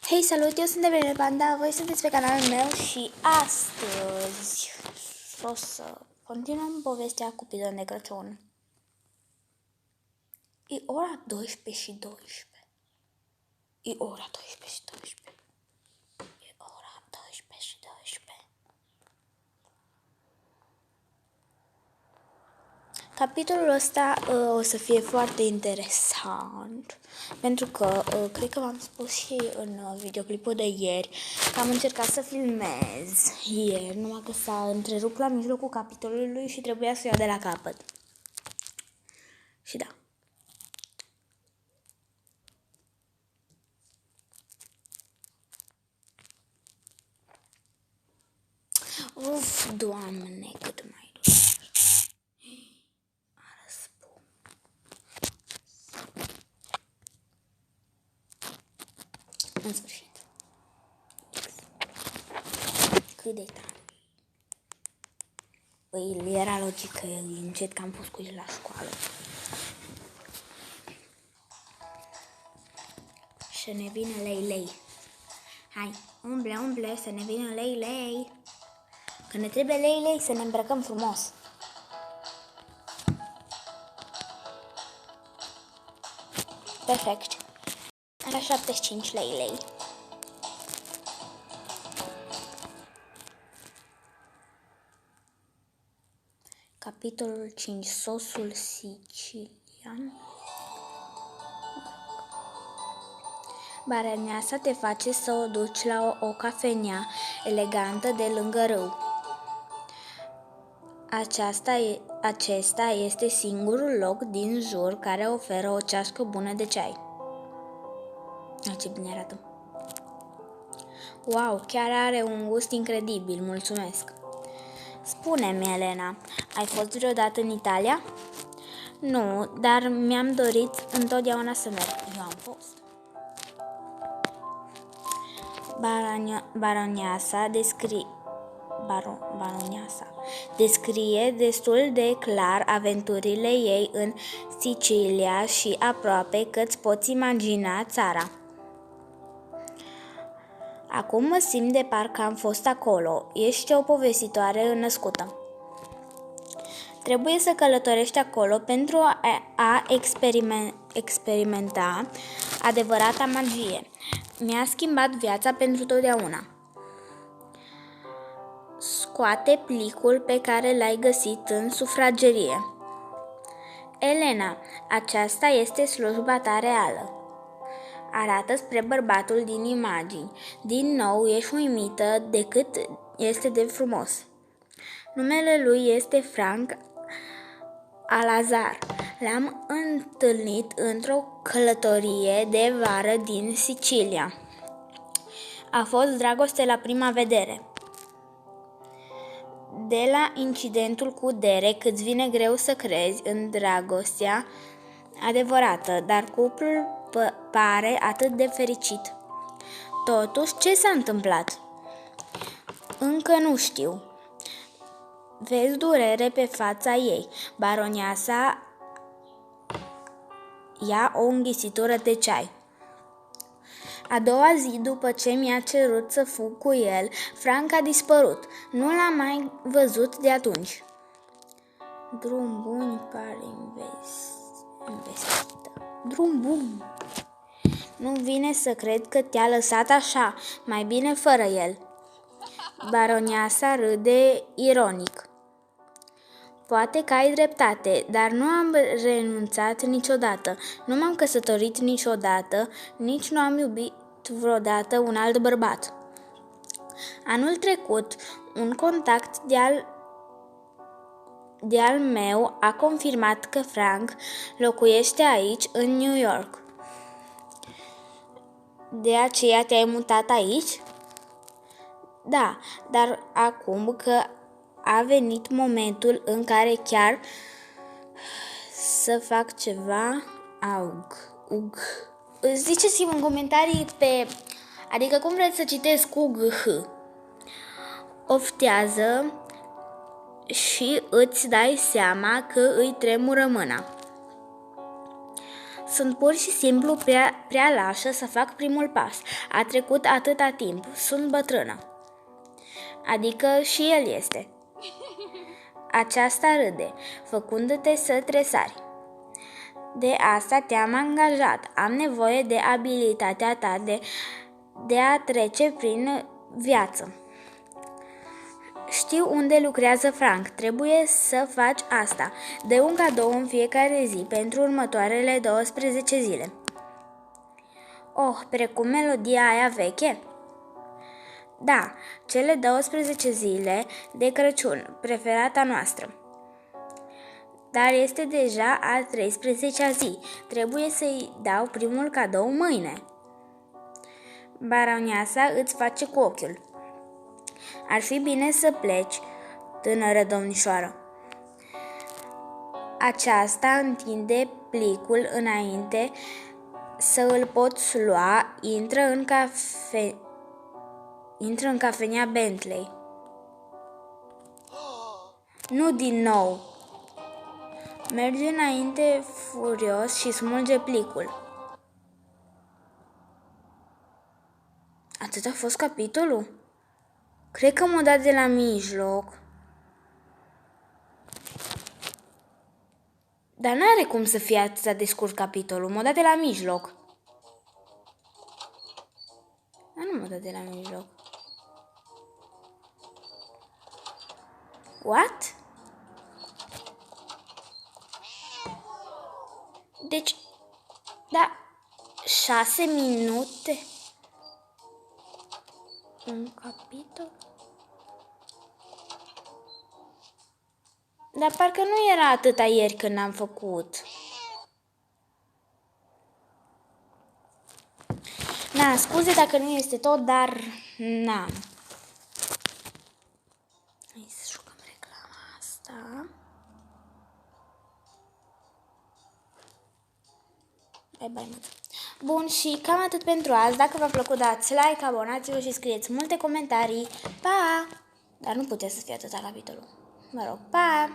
Hei, salut! Eu sunt Devenire Panda, voi sunteți pe canalul meu și astăzi o să continuăm povestea Cupidon de Crăciun. E ora 12 și 12. E ora 12 și 12. E ora 12 și 12. Capitolul ăsta o să fie foarte interesant, pentru că, cred că v-am spus și în videoclipul de ieri, că am încercat să filmez ieri, numai că s-a întrerupt la mijlocul capitolului și trebuia să iau de la capăt. Și da. Uf, Doamne, cât mai doar. În sfârșit. Cât de tare. Păi, era logic că e încet că am fost cu el la școală. Să ne vină lei. Hai, umble, să ne vină lei. Că ne trebuie lei, să ne îmbrăcăm frumos. Perfect. Era 75 lei. Capitolul 5. Sosul sicilian. Baroneasa te face să o duci la o cafenea elegantă de lângă râu. Acesta este singurul loc din jur care oferă o ceașcă bună de ceai. Ce bine arată! Wow, chiar are un gust incredibil, mulțumesc! Spune-mi, Elena, ai fost vreodată în Italia? Nu, dar mi-am dorit întotdeauna să merg. Eu am fost. Baroneasa descrie destul de clar aventurile ei în Sicilia și aproape că-ți poți imagina țara. Acum mă simt de parcă am fost acolo. Ești o povestitoare născută. Trebuie să călătorești acolo pentru a experimenta adevărata magie. Mi-a schimbat viața pentru totdeauna. Scoate plicul pe care l-ai găsit în sufragerie. Elena, aceasta este slujba ta reală. Arată spre bărbatul din imagini. Din nou ești uimită de cât este de frumos. Numele lui este Frank Alazar. L-am întâlnit într-o călătorie de vară din Sicilia. A fost dragoste la prima vedere. De la incidentul cu Derek îți vine greu să crezi în dragostea adevărată, dar cuplul pare atât de fericit. Totuși, ce s-a întâmplat? Încă nu știu. Vezi durere pe fața ei. Baroneasa ia o înghisitură de ceai. A doua zi, după ce mi-a cerut să fug cu el, Frank a dispărut. Nu l-am mai văzut de atunci. Drum bun care investită. Drum bun. Nu vine să cred că te-a lăsat așa, mai bine fără el. Baroneasa râde ironic. Poate că ai dreptate, dar nu am renunțat niciodată. Nu m-am căsătorit niciodată, nici nu am iubit vreodată un alt bărbat. Anul trecut, un contact de-al meu a confirmat că Frank locuiește aici, în New York. De aceea te-ai mutat aici? Da, dar acum că a venit momentul în care chiar să fac ceva, ziceți-mi în comentarii adică cum vreți să citesc UGH. Oftează și îți dai seama că îi tremură mâna. Sunt pur și simplu prea lașă să fac primul pas. A trecut atâta timp. Sunt bătrână. Adică și el este. Aceasta râde, făcându-te să tresari. De asta te-am angajat. Am nevoie de abilitatea ta de a trece prin viață. Știu unde lucrează Frank. Trebuie să faci asta. Dă un cadou în fiecare zi pentru următoarele 12 zile. Oh, precum melodia aia veche? Da, cele 12 zile de Crăciun, preferata noastră. Dar este deja a 13-a zi. Trebuie să-i dau primul cadou mâine. Baroneasa îți face cu ochiul. Ar fi bine să pleci, tânără domnișoară. Aceasta întinde plicul înainte să îl poți lua. Intră în cafenea Bentley. Nu din nou. Merge înainte furios și smulge plicul. Atât a fost capitolul? Cred că m-a dat de la mijloc. Dar n-are cum să fie atâta de scurt capitolul. M-a dat de la mijloc. Dar nu m-a dat de la mijloc. What? Deci, da, 6 minute? Un capitol? Dar parcă nu era atâta ieri când am făcut. Na, scuze dacă nu este tot, dar n-am. Hai să jucăm reclama asta. Bye. Bun, și cam atât pentru azi. Dacă v-a plăcut, dați like, abonați-vă și scrieți multe comentarii. Pa! Dar nu putea să fie atâta capitolul. Mă rog, pa!